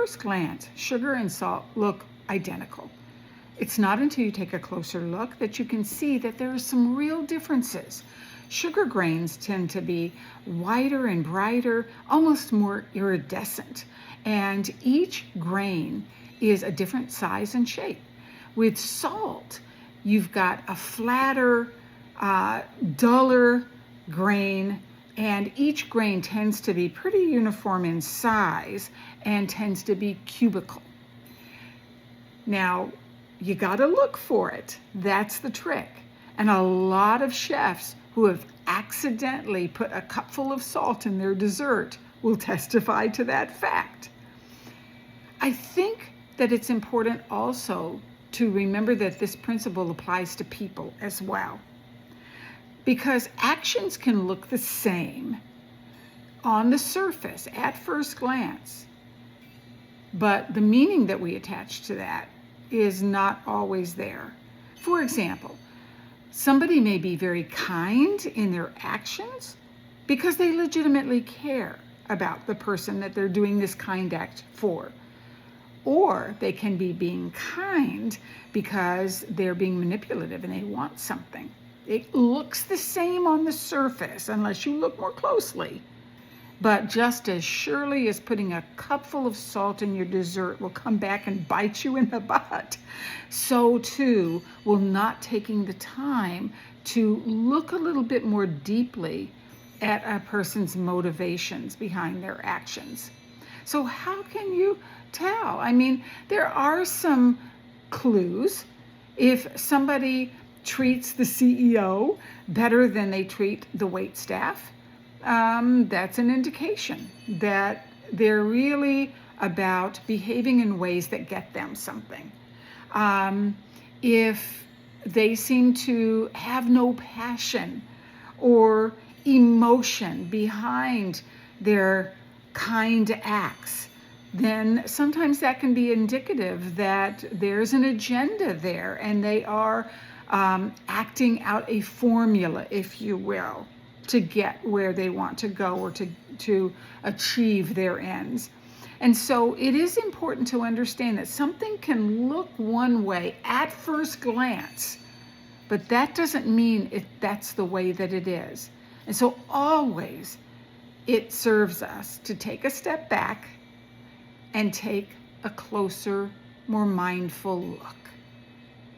first glance, sugar and salt look identical. It's not until you take a closer look that you can see that there are some real differences. Sugar grains tend to be whiter and brighter, almost more iridescent, and each grain is a different size and shape. With salt, you've got a flatter, duller grain, and each grain tends to be pretty uniform in size and tends to be cubical. Now, you got to look for it. That's the trick. And a lot of chefs who have accidentally put a cupful of salt in their dessert will testify to that fact. I think that it's important also to remember that this principle applies to people as well, because actions can look the same on the surface at first glance, but the meaning that we attach to that is not always there. For example, somebody may be very kind in their actions because they legitimately care about the person that they're doing this kind act for. Or they can be being kind because they're being manipulative and they want something. It looks the same on the surface unless you look more closely. But just as surely as putting a cupful of salt in your dessert will come back and bite you in the butt, so too will not taking the time to look a little bit more deeply at a person's motivations behind their actions. So how can you tell? I mean, there are some clues. If somebody treats the CEO better than they treat the waitstaff, that's an indication that they're really about behaving in ways that get them something. If they seem to have no passion or emotion behind their kind acts, then sometimes that can be indicative that there's an agenda there and they are acting out a formula, if you will, to get where they want to go or to achieve their ends. And so it is important to understand that something can look one way at first glance, but that doesn't mean that's the way that it is. And so always it serves us to take a step back and take a closer, more mindful look.